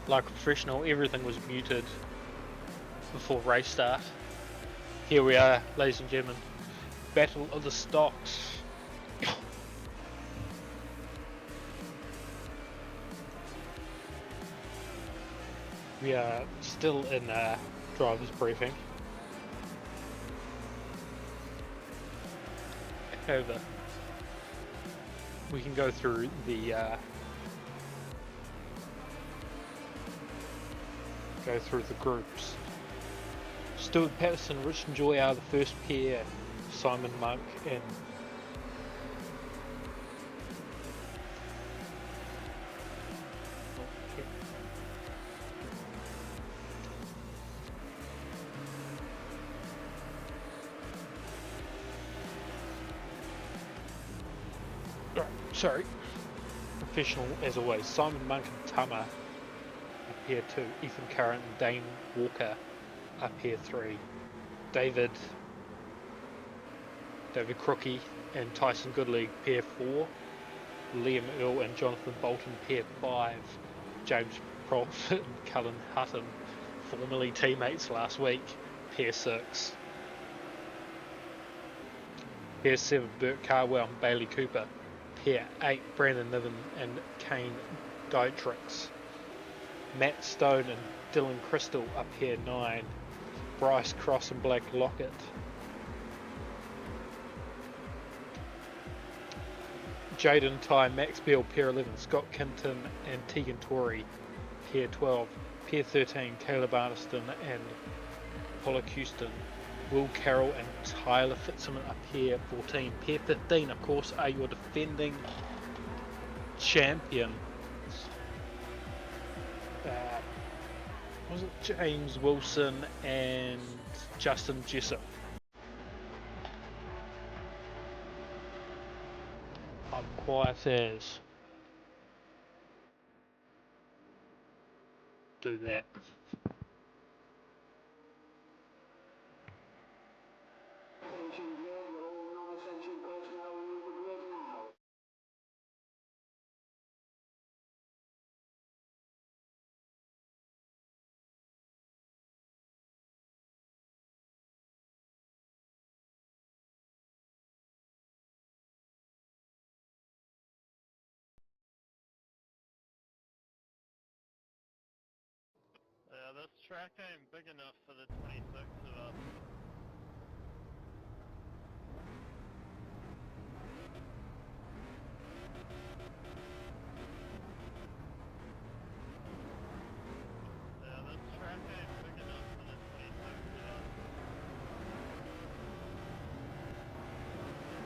like a professional, everything was muted before race start. Here we are, ladies and gentlemen. Battle of the Stocks. We are still in driver's briefing. However, we can go through the groups. Stuart Patterson, Rich and Joy are the first pair. Simon Monk and sorry. Professional as always. Simon Monk and Tomo are pair 2. Ethan Curran and Dane Walker are pair 3. David Crookie and Tyson Goodley pair 4. Liam Earl and Jonathan Bolton pair 5. James Profit and Cullen Hutton, formerly teammates last week, pair 6. Pair 7, Burt Carwell and Bailey Cooper. Pair 8, Brandon Niven and Kane Dietrich. Matt Stone and Dylan Crystal are pair 9. Bryce Cross and Blake Lockett. Jaden Ty, Max Beal, pair 11. Scott Kinton and Tegan Torrey, pair 12. Pair 13, Caleb Arniston and Paula Houston. Will Carroll and Tyler Fitzsimmons are pair 14. Pair 15, of course, are your defending champion. Was it James Wilson and Justin Jessup? I'm quiet as. Do that. This track ain't big enough for the 26 of us. This track ain't big enough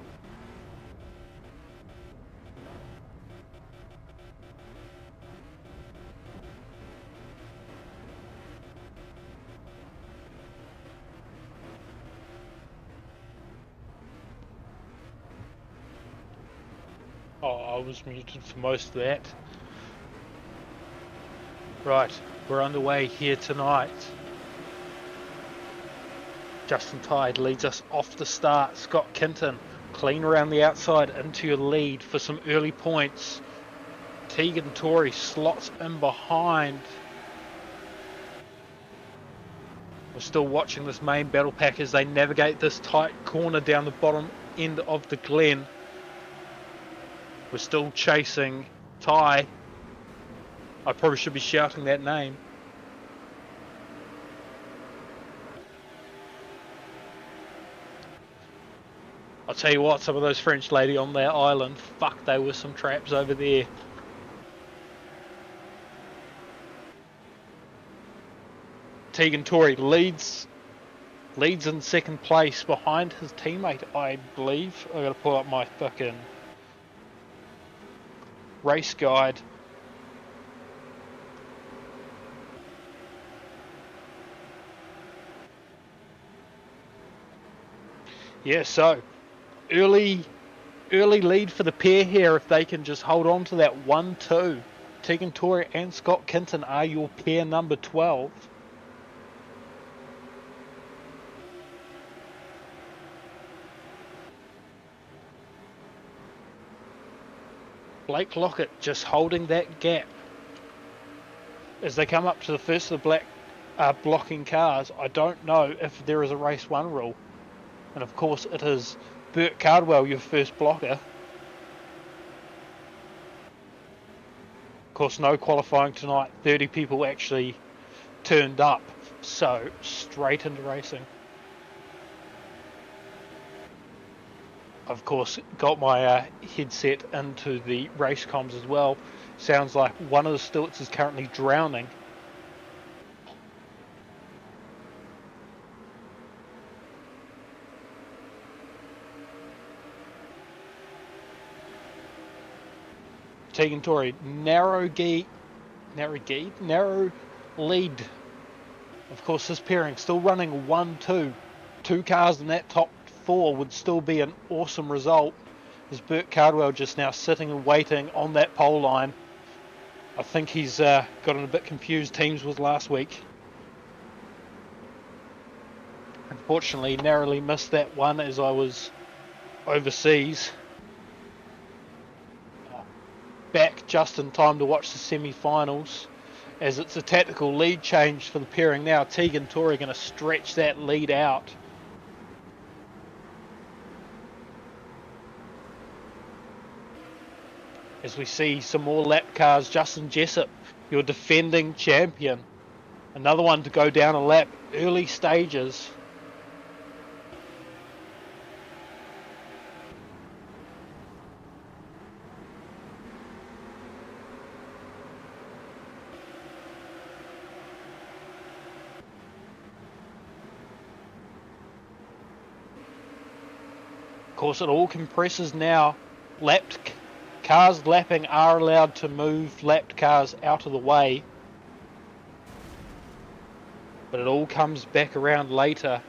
for the 26 of us. Oh, I was muted for most of that. Right, we're underway here tonight. Justin Tide leads us off the start. Scott Kinton, clean around the outside into your lead for some early points. Tegan Torrey slots in behind. We're still watching this main battle pack as they navigate this tight corner down the bottom end of the glen. We're still chasing Ty. I probably should be shouting that name. I'll tell you what, some of those French lady on that island, fuck, they were some traps over there. Tegan Torrey leads in second place behind his teammate, I believe. I gotta pull up my fucking race guide. Yeah, so early early lead for the pair here if they can just hold on to that 1-2. Tegan Torrey and Scott Kinton are your pair number 12. Blake Lockett just holding that gap. As they come up to the first of the black blocking cars, I don't know if there is a race 1 rule. And of course it is Burt Cardwell, your first blocker. Of course, no qualifying tonight. 30 people actually turned up, so straight into racing. Of course, got my headset into the race comms as well. Sounds like one of the stilts is currently drowning. Tegan Torrey, narrow lead. Of course, this pairing still running 1-2. 2 cars in that top 4 would still be an awesome result. As Burt Cardwell just now sitting and waiting on that pole line. I think he's gotten a bit confused teams with last week. Unfortunately, narrowly missed that one as I was overseas. Back just in time to watch the semi-finals, as it's a tactical lead change for the pairing now. Tegan Torrey going to stretch that lead out. As we see some more lap cars, Justin Jessup, your defending champion. Another one to go down a lap, early stages. Of course, it all compresses now. Lapped cars lapping are allowed to move lapped cars out of the way. But it all comes back around later.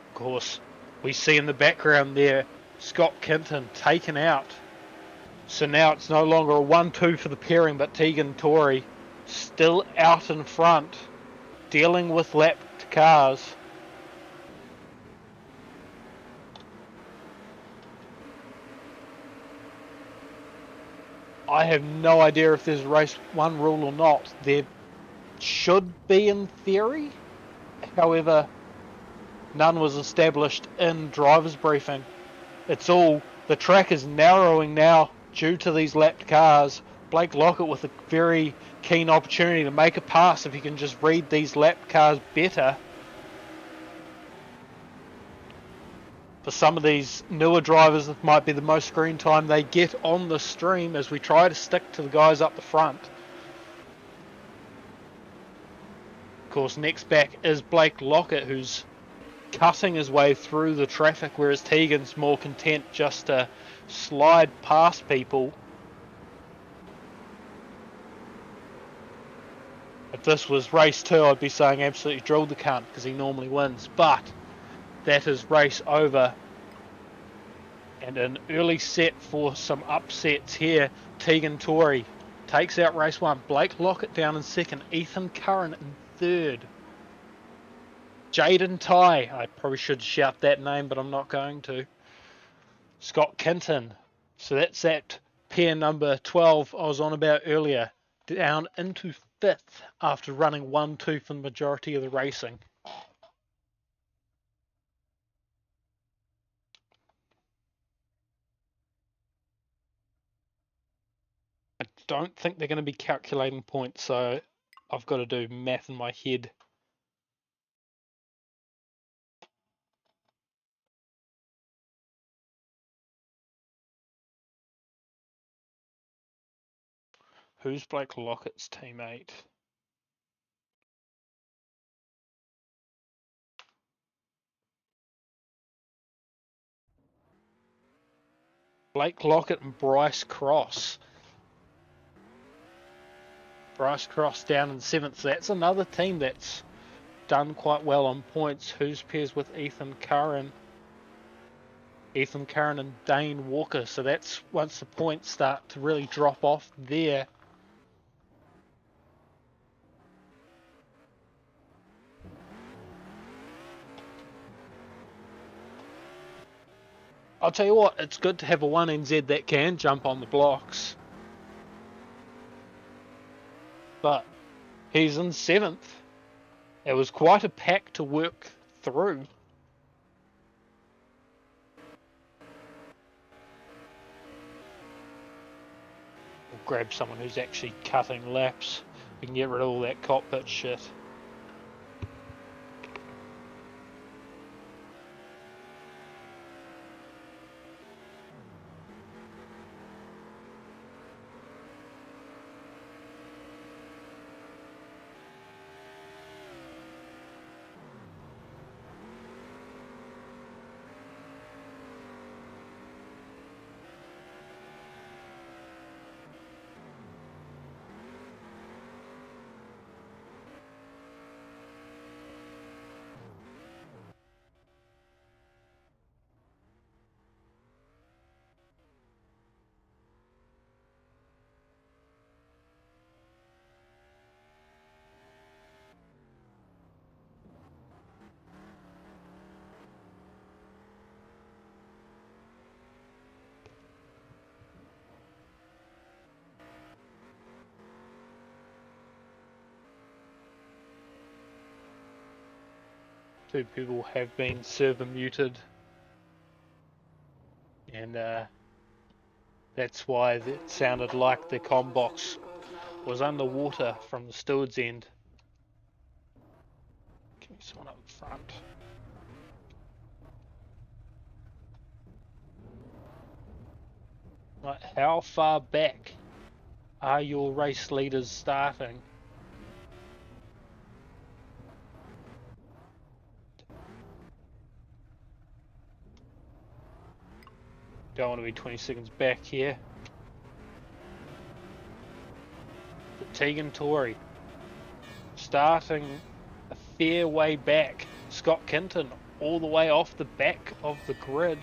Of course, we see in the background there, Scott Kinton taken out. So now it's no longer a 1-2 for the pairing, but Tegan Torrey still out in front, dealing with lapped cars. I have no idea if there's a race 1 rule or not. There should be in theory. However, none was established in driver's briefing. It's all, the track is narrowing now due to these lapped cars. Blake Lockett with a very keen opportunity to make a pass if he can just read these lapped cars better. For some of these newer drivers, it might be the most screen time they get on the stream as we try to stick to the guys up the front. Of course, next back is Blake Lockett, who's cutting his way through the traffic, whereas Tegan's more content just to slide past people. If this was race 2, I'd be saying absolutely drilled the cunt because he normally wins, but that is race over. And an early set for some upsets here. Tegan Torrey takes out race 1. Blake Lockett down in second. Ethan Curran in third. Jaden Ty, I probably should shout that name, but I'm not going to. Scott Kinton. So that's that pair number 12 I was on about earlier. Down into 5th after running 1-2 for the majority of the racing. I don't think they're going to be calculating points, so I've got to do math in my head. Who's Blake Lockett's teammate? Blake Lockett and Bryce Cross. Bryce Cross down in 7th. So that's another team that's done quite well on points. Who's pairs with Ethan Curran? Ethan Curran and Dane Walker. So that's once the points start to really drop off there. I'll tell you what, it's good to have a 1NZ that can jump on the blocks. But he's in 7th. It was quite a pack to work through. We'll grab someone who's actually cutting laps. We can get rid of all that cockpit shit. Two people have been server muted, and that's why it sounded like the comm box was underwater from the steward's end. Give me someone up front. Right, how far back are your race leaders starting? Don't want to be 20 seconds back here. But Tegan Tory starting a fair way back. Scott Kinton all the way off the back of the grid.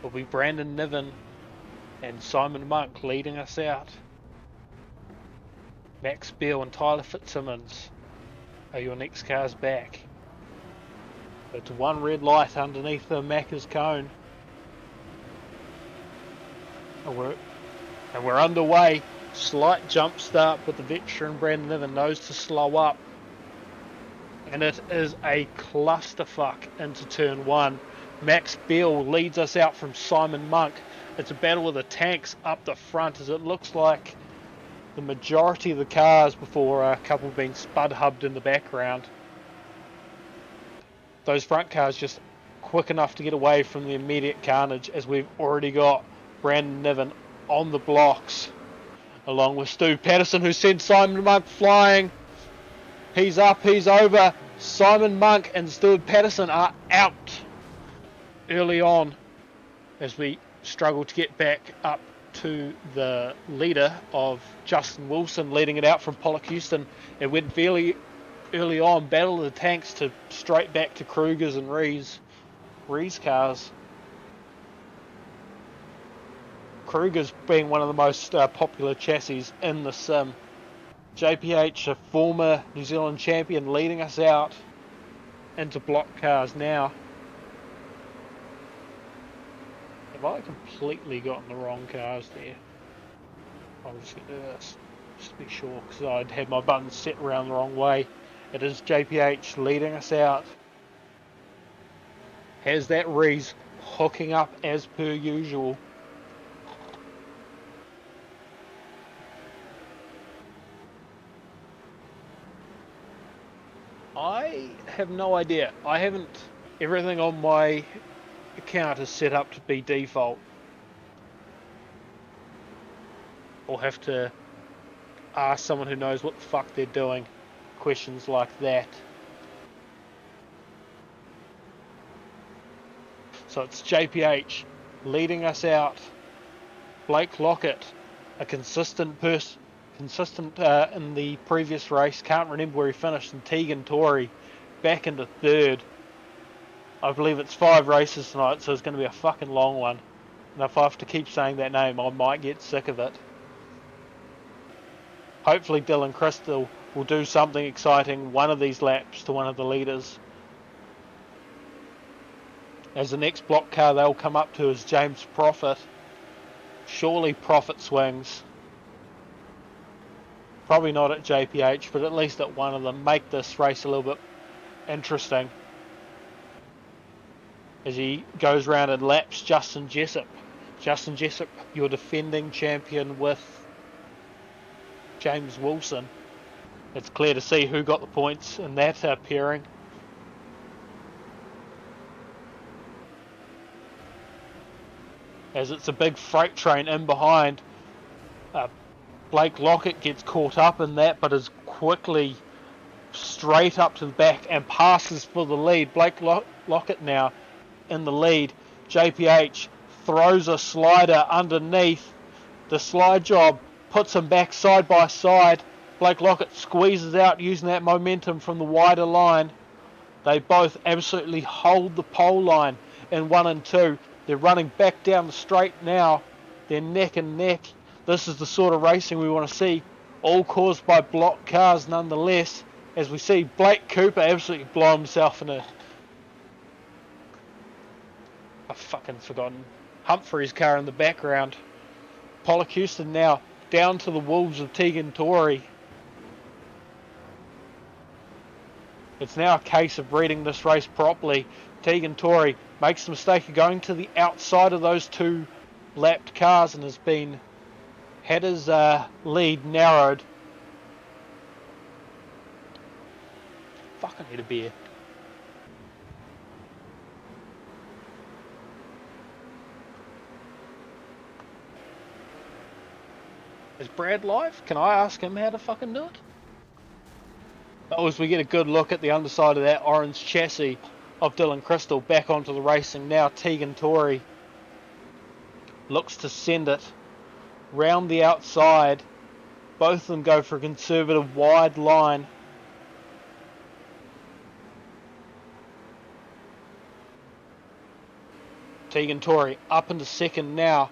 Will be Brandon Niven and Simon Monk leading us out. Max Beale and Tyler Fitzsimmons are your next cars back. It's one red light underneath the Macca's cone. And we're underway. Slight jump start with the veteran Brandon Niven, knows to slow up. And it is a clusterfuck into turn 1. Max Beale leads us out from Simon Monk. It's a battle with the tanks up the front, as it looks like the majority of the cars, before a couple being spud hubbed in the background. Those front cars just quick enough to get away from the immediate carnage, as we've already got Brandon Niven on the blocks, along with Stu Patterson, who sent Simon Monk flying. He's up, he's over. Simon Monk and Stuart Patterson are out early on, as we struggle to get back up to the leader of Justin Wilson, leading it out from Pollock Houston. It went fairly early on, battle of the tanks to straight back to Kruger's and Rees cars. Kruger's being one of the most popular chassis in the sim. JPH, a former New Zealand champion, leading us out into block cars now. Have I completely gotten the wrong cars there? I'll just do this, just to be sure, because I'd had my buttons set around the wrong way. It is JPH leading us out. Has that Rees hooking up as per usual. I have no idea. I haven't. Everything on my account is set up to be default. I'll have to ask someone who knows what the fuck they're doing questions like that. So it's JPH leading us out. Blake Lockett, a consistent consistent in the previous race. Can't remember where he finished. And Tegan Tory back into third. I believe it's 5 races tonight, so it's going to be a fucking long one. And if I have to keep saying that name, I might get sick of it. Hopefully Dylan Crystal will do something exciting one of these laps to one of the leaders. As the next block car they'll come up to is James Profit. Surely Profit swings. Probably not at JPH, but at least at one of them. Make this race a little bit interesting. As he goes round and laps Justin Jessup. Justin Jessup, your defending champion with James Wilson. It's clear to see who got the points in that pairing. As it's a big freight train in behind. Blake Lockett gets caught up in that, but is quickly straight up to the back and passes for the lead. Blake Lockett now in the lead. JPH throws a slider underneath. The slide job puts him back side by side. Blake Lockett squeezes out using that momentum from the wider line. They both absolutely hold the pole line in 1 and 2. They're running back down the straight now. They're neck and neck. This is the sort of racing we want to see. All caused by block cars nonetheless. As we see Blake Cooper absolutely blow himself in a... I've fucking forgotten. Humphrey's car in the background. Pollock Houston now down to the wolves of Tegan Tory. It's now a case of reading this race properly. Tegan Tory makes the mistake of going to the outside of those 2 lapped cars and has had his lead narrowed. Fuck, I need a beer. Is Brad live? Can I ask him how to fucking do it? Oh, as we get a good look at the underside of that orange chassis of Dylan Crystal back onto the racing now. Tegan Tory looks to send it round the outside. Both of them go for a conservative wide line. Tegan Tory up into second now.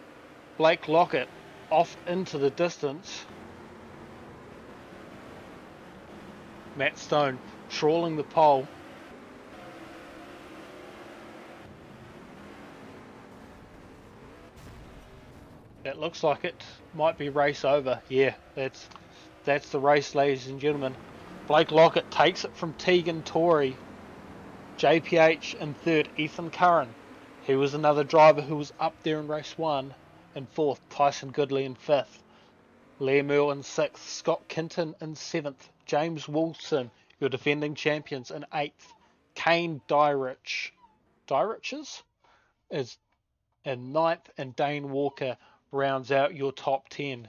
Blake Lockett off into the distance. Matt Stone trawling the pole. It looks like it might be race over. Yeah, that's the race, ladies and gentlemen. Blake Lockett takes it from Tegan Tory. JPH in third, Ethan Curran. He was another driver who was up there in race 1. In fourth, Tyson Goodley in fifth. Liam Earl in sixth. Scott Kinton in seventh. James Wilson, your defending champions, in eighth. Kane Dyrich's is in ninth, and Dane Walker rounds out your top 10.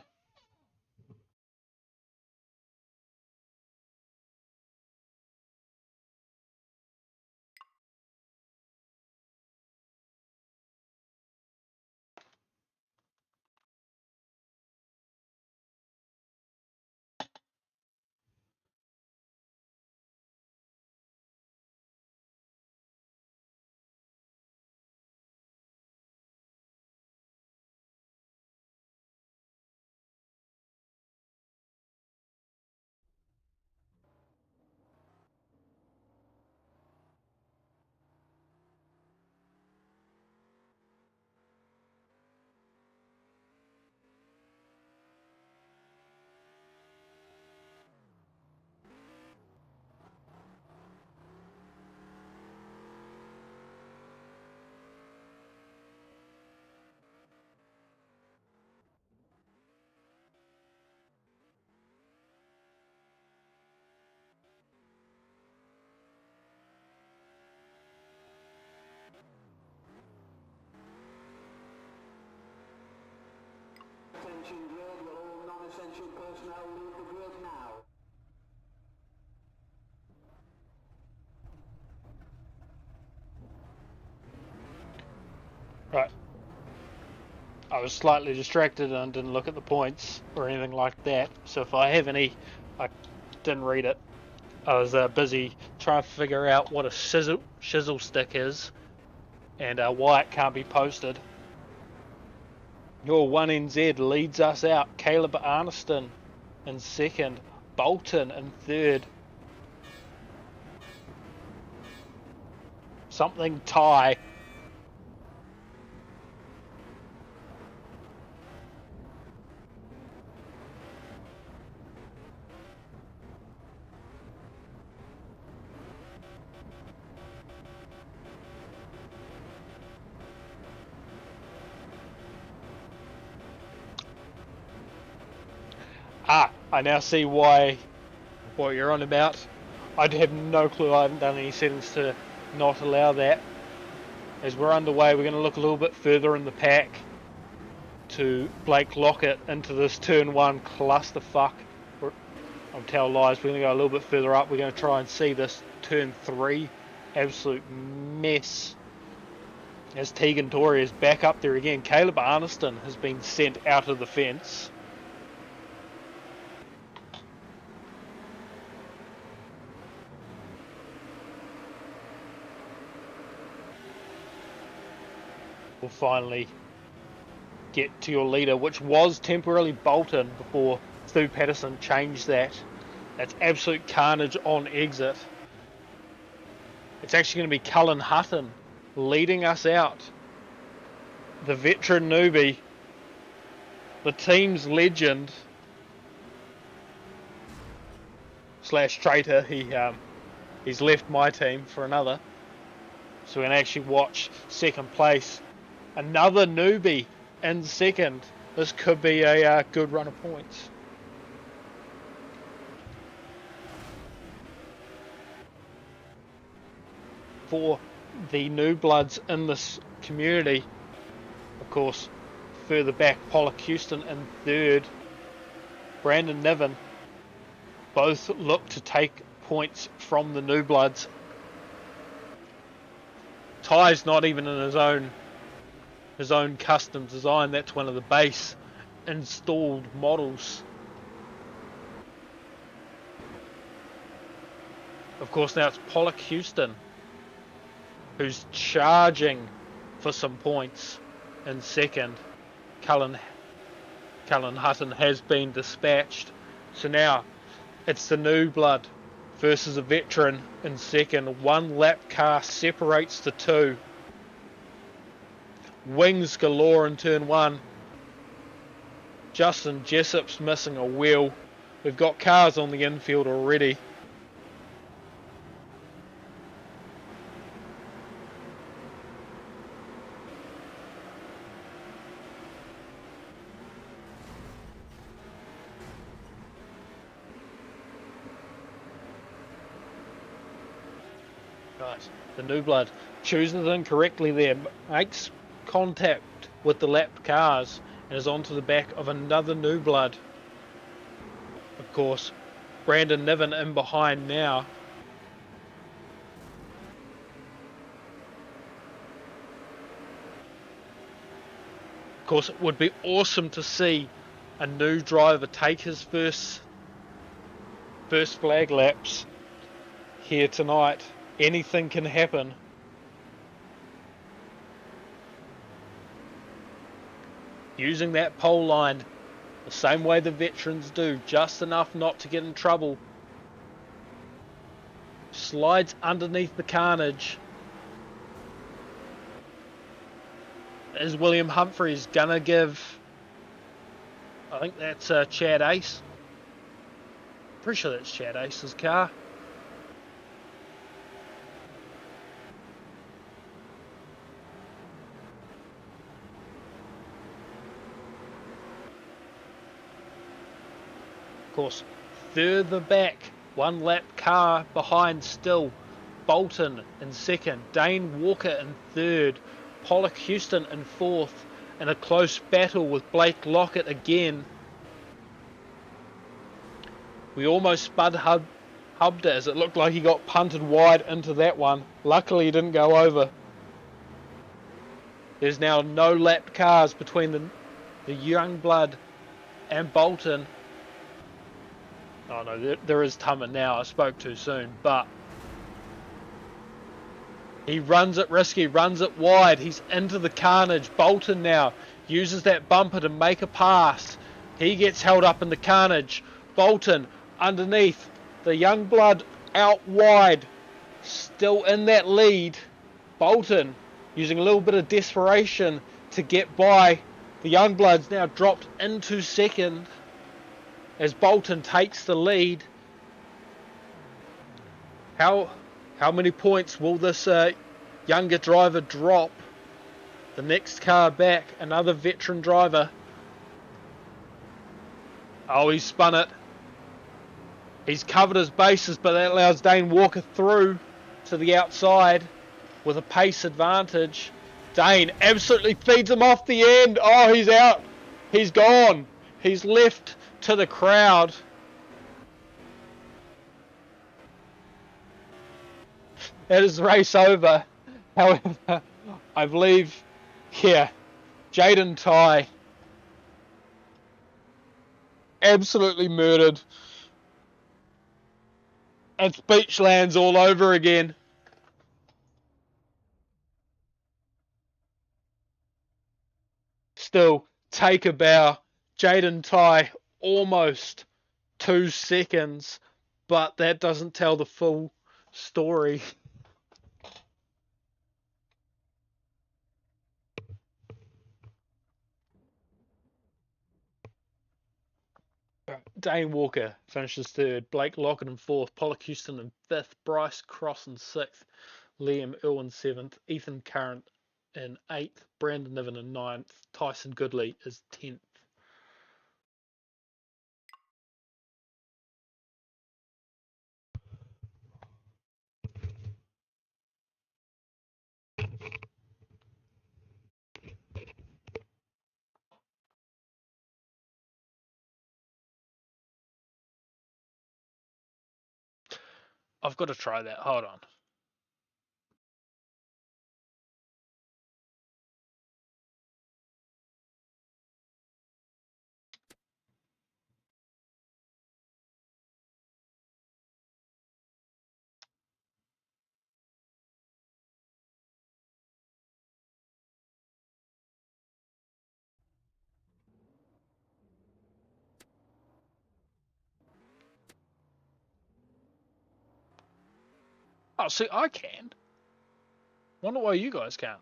Attention grid, will all non-essential personnel leave the grid now? Right. I was slightly distracted and didn't look at the points or anything like that. So if I have any, I didn't read it. I was busy trying to figure out what a shizzle stick is and why it can't be posted. Your 1NZ leads us out. Caleb Arniston in second. Bolton in third. Something tie. I now see what you're on about. I'd have no clue. I haven't done any settings to not allow that. As we're underway, we're going to look a little bit further in the pack to Blake Lockett into this turn 1 clusterfuck. I'll tell lies, we're going to go a little bit further up. We're going to try and see this turn 3 absolute mess. As Tegan Tory is back up there again. Caleb Arniston has been sent out of the fence. We'll finally get to your leader, which was temporarily Bolton before Stu Patterson changed that. That's absolute carnage on exit. It's actually going to be Cullen Hutton leading us out. The veteran newbie, the team's legend / traitor. He's left my team for another. So we're going to actually watch second place. Another newbie in second. This could be a good run of points. For the new bloods in this community, of course, further back, Pollock Houston in third, Brandon Niven, both look to take points from the new bloods. Ty's not even in his own custom design. That's one of the base installed models. Of course, now it's Pollock Houston who's charging for some points in second. Cullen Hutton has been dispatched. So now it's the new blood versus a veteran in second. One lap car separates the two. Wings galore in turn 1. Justin Jessop's missing a wheel. We've got cars on the infield already. Right, the new blood chooses incorrectly there, makes contact with the lapped cars and is onto the back of another new blood. Of course, Brandon Niven in behind now. Of course, it would be awesome to see a new driver take his first flag laps here tonight. Anything can happen. Using that pole line the same way the veterans do, just enough not to get in trouble. Slides underneath the carnage. Is William Humphreys gonna give, I think that's Chad Ace. Pretty sure that's Chad Ace's car. Of course, further back, one lap car behind still, Bolton in second, Dane Walker in third, Pollock Houston in fourth, in a close battle with Blake Lockett again. We almost spud hubbed it as it looked like he got punted wide into that one. Luckily he didn't go over. There's now no lapped cars between The Youngblood and Bolton. Oh no, there is Tomo now. I spoke too soon, but he runs it risky, runs it wide. He's into the carnage. Bolton now uses that bumper to make a pass. He gets held up in the carnage. Bolton underneath. The Youngblood out wide. Still in that lead. Bolton using a little bit of desperation to get by. The Youngbloods now dropped into second as Bolton takes the lead. How many points will this younger driver drop? The next car back, another veteran driver. Oh, he spun it. He's covered his bases, but that allows Dane Walker through to the outside with a pace advantage. Dane absolutely feeds him off the end. Oh, he's out. He's gone. He's left to the crowd. That is the race over. However, I believe, yeah, Jaden Ty absolutely murdered. And Beachlands all over again. Still, take a bow. Jaden Ty almost 2 seconds, but that doesn't tell the full story. Dane Walker finishes third, Blake Lockett in fourth, Pollock Houston in fifth, Bryce Cross in sixth, Liam Irwin seventh, Ethan Current in eighth, Brandon Niven in ninth, Tyson Goodley is 10th. I've got to try that. Hold on. Oh, see, I can. Wonder why you guys can't.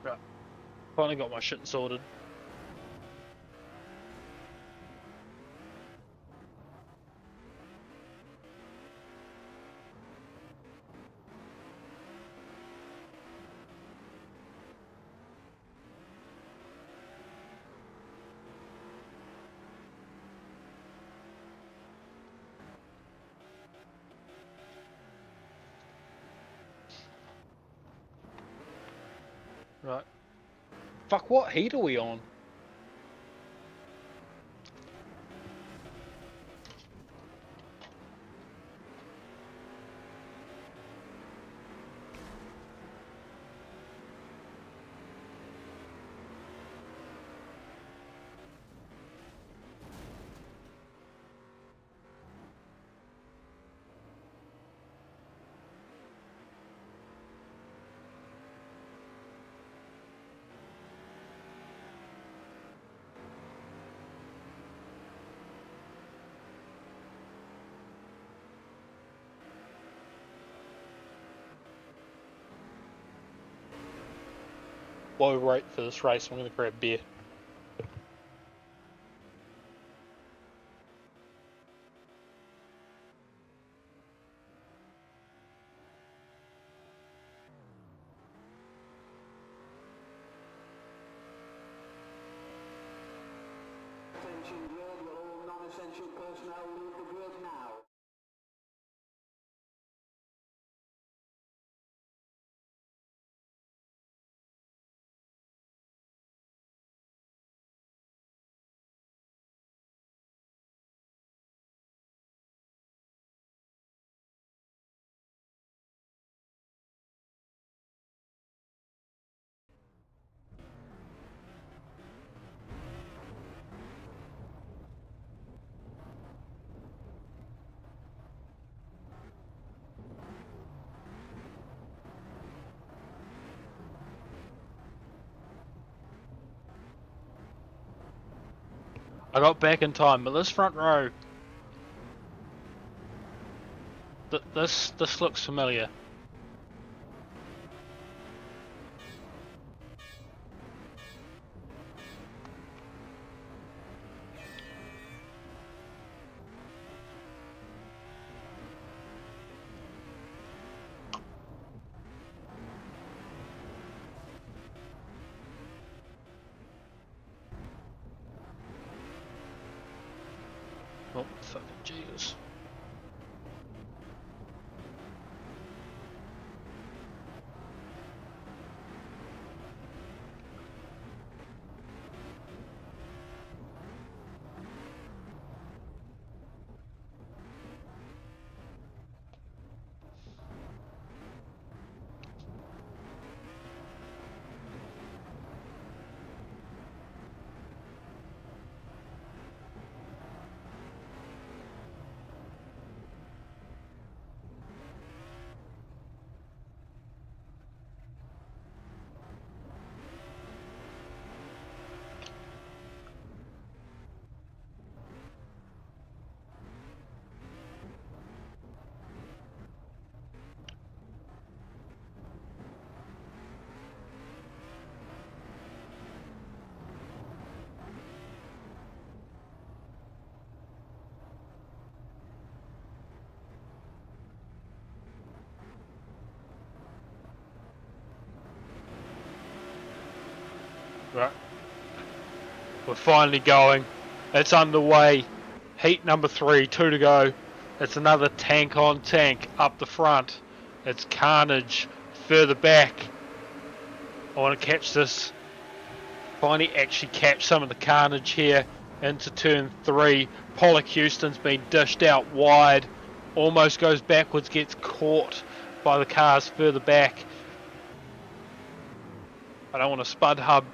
Right. Finally got my shit sorted. Right. Fuck, what heat are we on? Low rate for this race. I'm going to grab beer. Attention grid, will all non-essential personnel leave the grid now? I got back in time, but this front row, this looks familiar. Oh, fucking Jesus. Right. We're finally going. It's underway. Heat number 3, 2 to go. It's another tank on tank up the front. It's carnage further back. I want to catch this. Finally actually catch some of the carnage here into turn 3. Pollock Houston's been dished out wide. Almost goes backwards, gets caught by the cars further back. I don't want to spud hub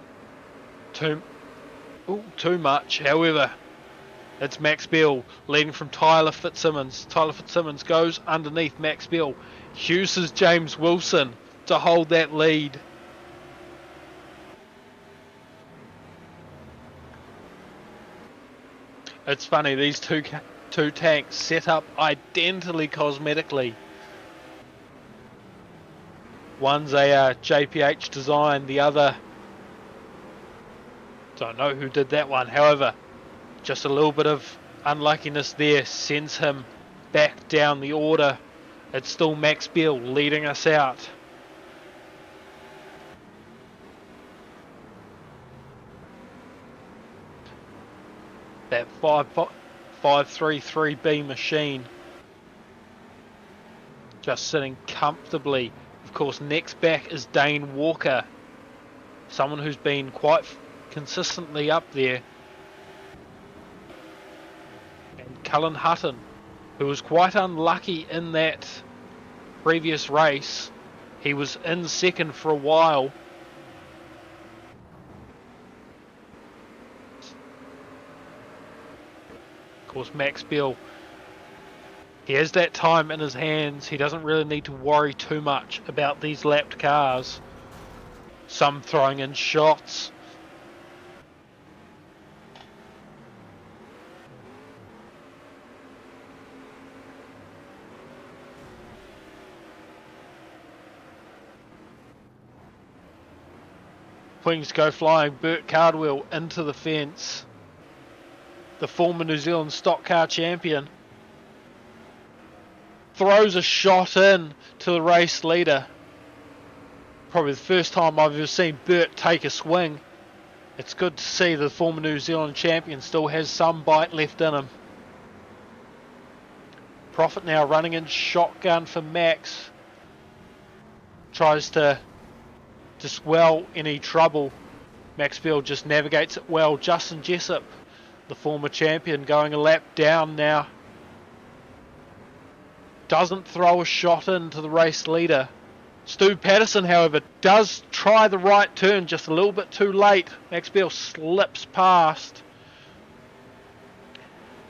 too much. However, it's Max Beal leading from Tyler Fitzsimmons. Tyler Fitzsimmons goes underneath Max Beal. Uses James Wilson to hold that lead. It's funny, these two tanks set up identically cosmetically. One's a JPH design, the other, don't know who did that one. However, just a little bit of unluckiness there sends him back down the order. It's still Max Beal leading us out. That 533B machine just sitting comfortably. Of course, next back is Dane Walker, someone who's been quite consistently up there. And Cullen Hutton, who was quite unlucky in that previous race. He was in second for a while. Of course, Max Beal, he has that time in his hands. He doesn't really need to worry too much about these lapped cars. Some throwing in shots. Wings go flying. Burt Cardwell into the fence. The former New Zealand stock car champion throws a shot in to the race leader. Probably the first time I've ever seen Burt take a swing. It's good to see the former New Zealand champion still has some bite left in him. Profit now running in shotgun for Max. Tries to dispel any trouble. Max Beal just navigates it well. Justin Jessup, the former champion, going a lap down now. Doesn't throw a shot into the race leader. Stu Patterson, however, does try the right turn just a little bit too late. Max Beal slips past.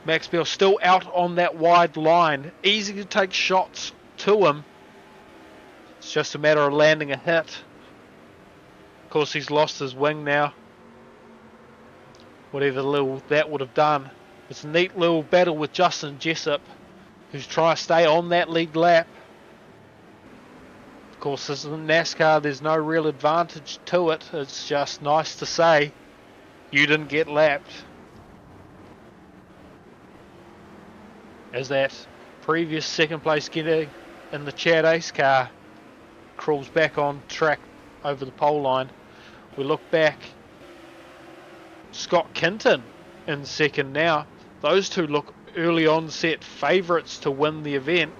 Max Beal still out on that wide line. Easy to take shots to him. It's just a matter of landing a hit. Of course, he's lost his wing now. Whatever little that would have done. It's a neat little battle with Justin Jessup, who's trying to stay on that lead lap. Of course, this is NASCAR. There's no real advantage to it. It's just nice to say you didn't get lapped. As that previous second place getter in the Chad Ace car crawls back on track over the pole line. We look back. Scott Kinton in second now. Those two look early onset favourites to win the event.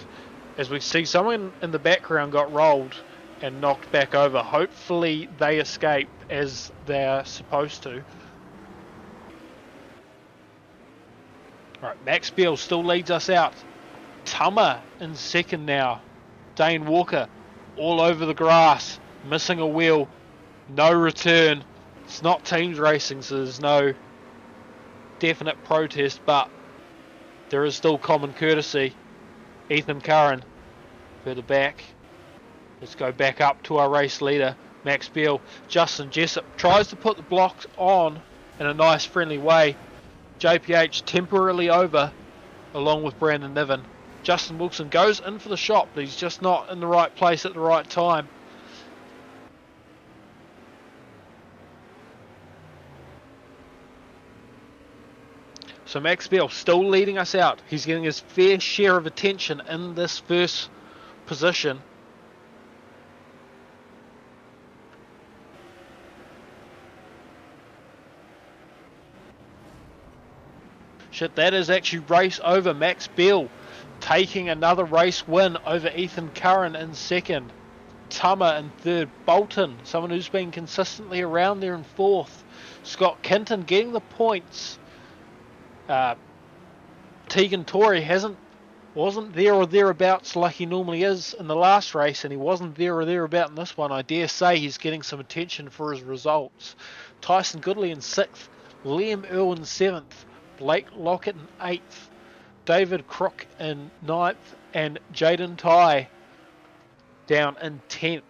As we see someone in the background got rolled and knocked back over. Hopefully they escape as they're supposed to. Right, Max Beal still leads us out. Tomo in second now. Dane Walker all over the grass, missing a wheel, no return. It's not teams racing, so there's no definite protest, but there is still common courtesy. Ethan Curran further back. Let's go back up to our race leader, Max Beal. Justin Jessup tries to put the blocks on in a nice friendly way. JPH temporarily over along with Brandon Niven. Justin Wilson goes in for the shot, but he's just not in the right place at the right time. So Max Beal still leading us out. He's getting his fair share of attention in this first position. Shit, that is actually race over. Max Beal taking another race win over Ethan Curran in second. Tomo in third. Bolton, someone who's been consistently around there in fourth. Scott Kinton getting the points. Tegan Torrey wasn't there or thereabouts like he normally is in the last race, and he wasn't there or thereabout in this one. I dare say he's getting some attention for his results. Tyson Goodley in sixth. Liam Earl in seventh. Blake Lockett in eighth. David Crook in ninth, and Jaden Ty down in 10th.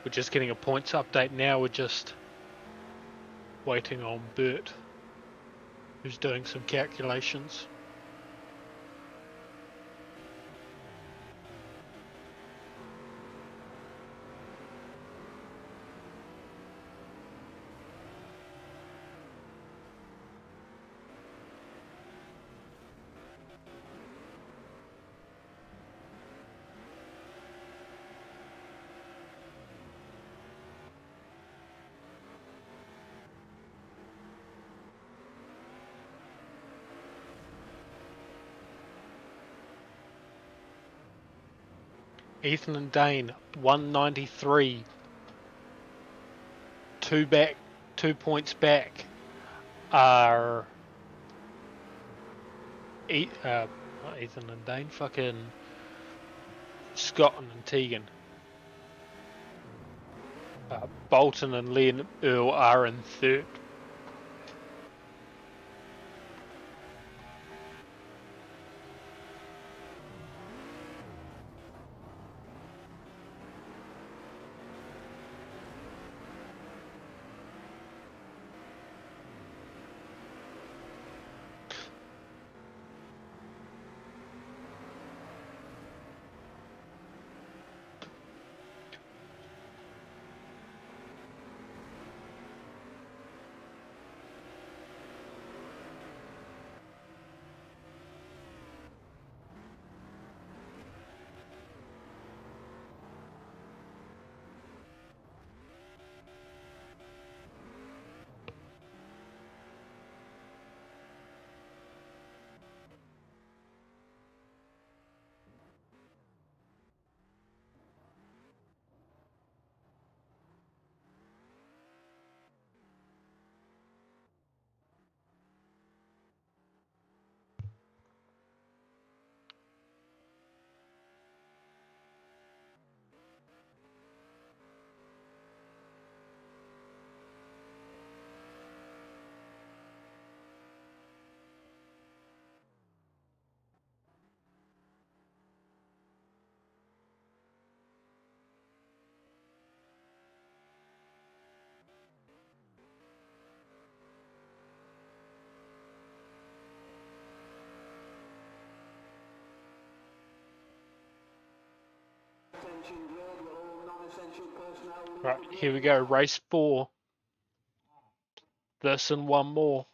We're just getting a points update now. We're just waiting on Bert, who's doing some calculations. Ethan and Dane, 193. 2 points back are not Ethan and Dane, fucking Scott and Tegan. Bolton and Liam Earl are in third. Right, here we go, race 4. This and one more.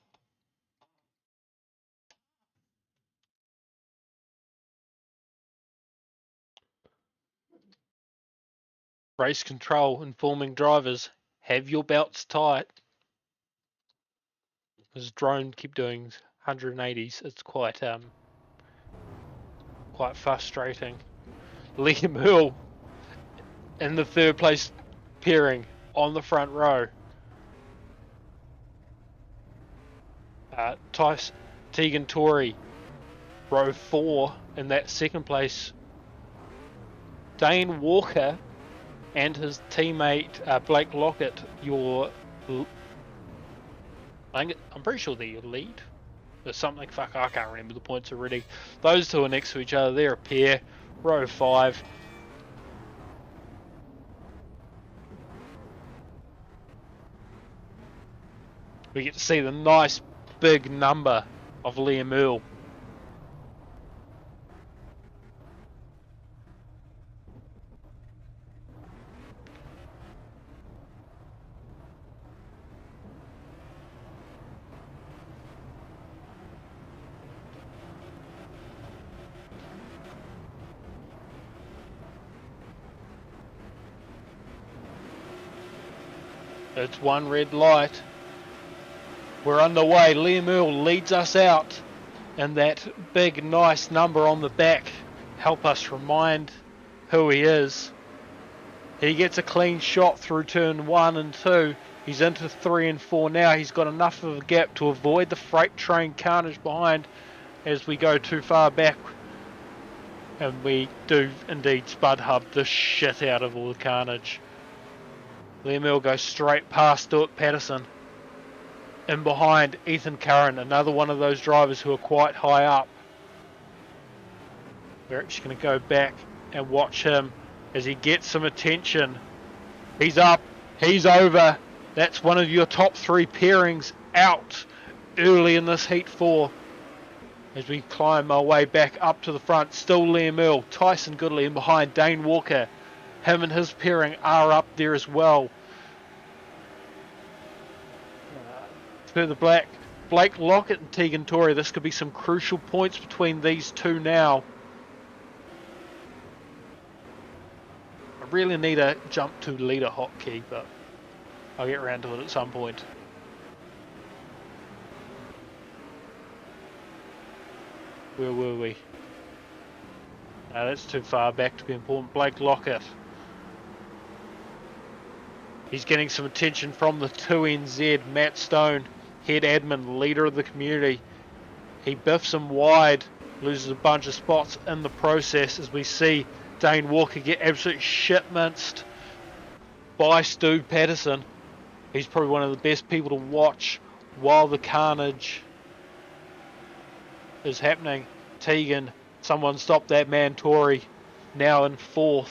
Race control informing drivers, have your belts tight. This drone keep doing 180s. It's quite frustrating. Liam Hill in the third place pairing on the front row. Tegan Torrey, row 4 in that second place. Dane Walker and his teammate Blake Lockett, I'm pretty sure they're your lead. Or something, fuck, I can't remember the points already. Those two are next to each other, they're a pair. Row 5. We get to see the nice big number of Liam Earl. It's one red light. We're underway. Liam Earl leads us out. And that big, nice number on the back help us remind who he is. He gets a clean shot through turn 1 and 2. He's into 3 and 4 now. He's got enough of a gap to avoid the freight train carnage behind as we go too far back. And we do indeed spud hub the shit out of all the carnage. Liam Earl goes straight past Stuart Patterson. In behind, Ethan Curran, another one of those drivers who are quite high up. We're actually going to go back and watch him as he gets some attention He's up. He's over. That's one of your top 3 pairings out early in this Heat 4. As we climb our way back up to the front, still Liam Earl, Tyson Goodley, and behind Dane Walker. Him and his pairing are up there as well. Further back, Blake Lockett and Tegan Torrey. This could be some crucial points between these two now. I really need a jump to leader hotkey, but I'll get around to it at some point. Where were we? No, that's too far back to be important. Blake Lockett. He's getting some attention from the 2NZ. Matt Stone, head admin, leader of the community. He biffs him wide, loses a bunch of spots in the process as we see Dane Walker get absolutely shit-minced by Stu Patterson. He's probably one of the best people to watch while the carnage is happening. Tegan, someone stop that man. Tory, now in 4th.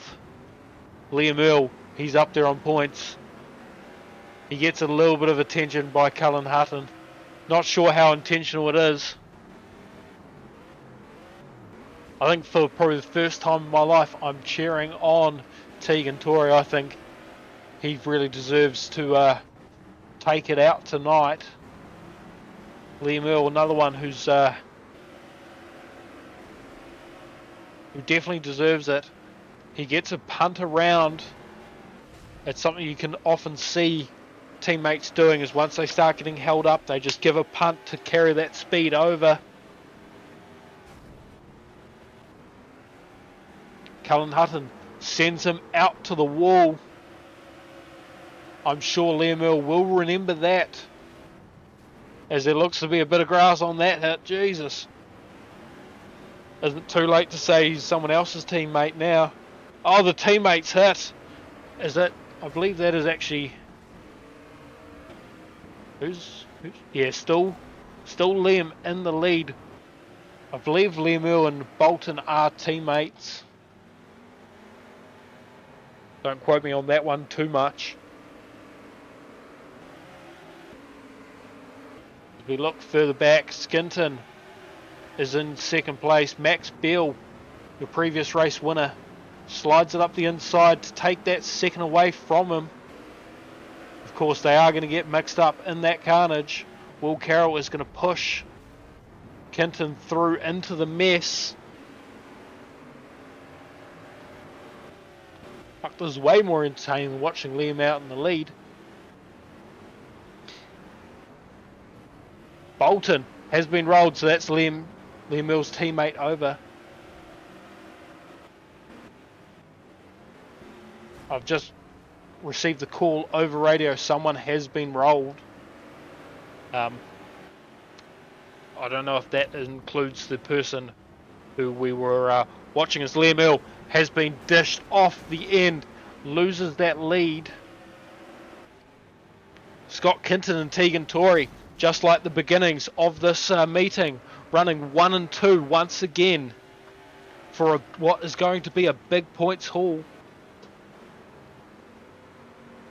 Liam Earl, he's up there on points. He gets a little bit of attention by Cullen Hutton. Not sure how intentional it is. I think for probably the first time in my life, I'm cheering on Tegan Tory. I think he really deserves to take it out tonight. Liam Earl, another one who definitely deserves it. He gets a punt around. It's something you can often see teammates doing, is once they start getting held up, they just give a punt to carry that speed over. Cullen Hutton sends him out to the wall. I'm sure Liam Earl will remember that, as there looks to be a bit of grass on that hit. Jesus. Isn't too late to say he's someone else's teammate now. Oh, the teammate's hit. Is it? I believe that is actually... Who's yeah, still Liam in the lead. I believe Liam Earl and Bolton are teammates. Don't quote me on that one too much. As we look further back, Skinton is in 2nd place. Max Beale, your previous race winner, slides it up the inside to take that 2nd away from him. Of course, they are going to get mixed up in that carnage. Will Carroll is going to push Kinton through into the mess. Fuck, this is way more entertaining than watching Liam out in the lead. Bolton has been rolled, so that's Liam Earl's teammate over. I've just received the call over radio. Someone has been rolled. I don't know if that includes the person who we were watching, as Liam Earl has been dished off the end, loses that lead. Scott Kinton and Tegan Torrey, just like the beginnings of this meeting, running 1 and 2 once again for what is going to be a big points haul.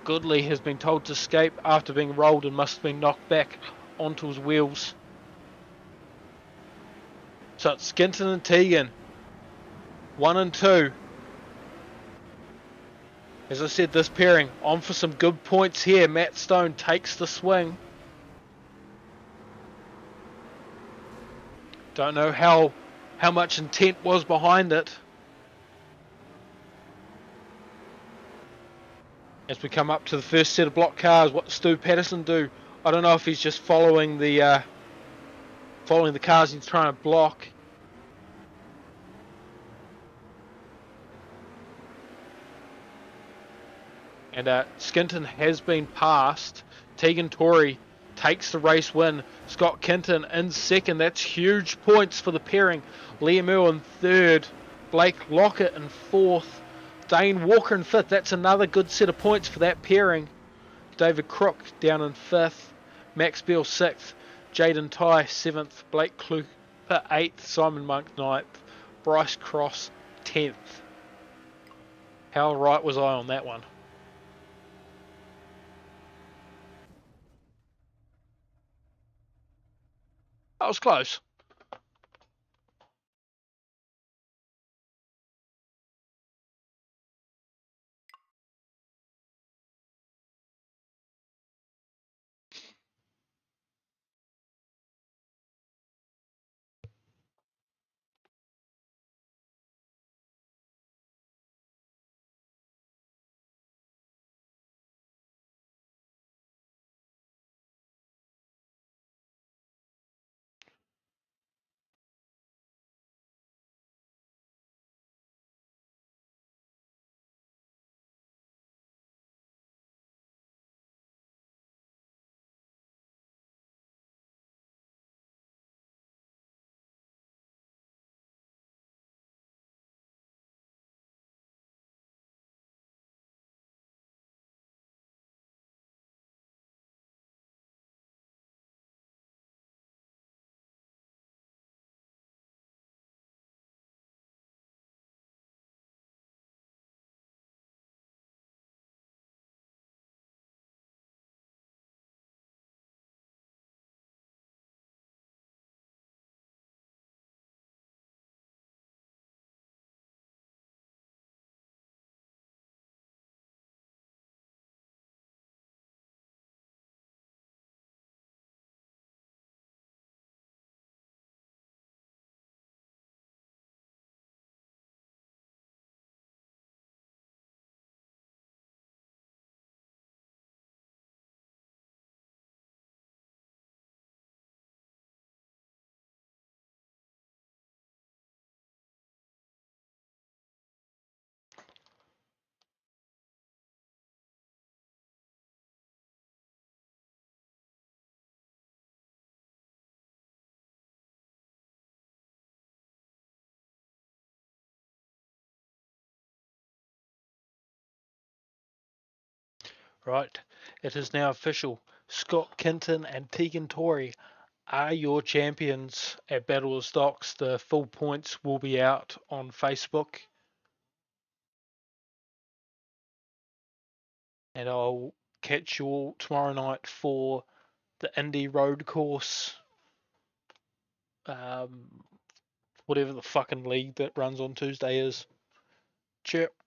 Goodley has been told to escape after being rolled and must have been knocked back onto his wheels. So it's Skinton and Tegan, 1 and 2. As I said, this pairing on for some good points here. Matt Stone takes the swing. Don't know how much intent was behind it. As we come up to the first set of block cars, what does Stu Patterson do? I don't know if he's just following the cars he's trying to block. And Skinton has been passed. Tegan Torrey takes the race win. Scott Kinton in 2nd. That's huge points for the pairing. Liam Earl in 3rd. Blake Lockett in 4th. Dane Walker in 5th. That's another good set of points for that pairing. David Crook down in 5th. Max Beale 6th. Jaden Ty 7th. Blake Kluper 8th. Simon Monk 9th. Bryce Cross 10th. How right was I on that one? was close. Right, it is now official. Scott Kinton and Tegan Torrey are your champions at Battle of Stocks. The full points will be out on Facebook. And I'll catch you all tomorrow night for the Indy Road Course. Whatever the fucking league that runs on Tuesday is. Cheers.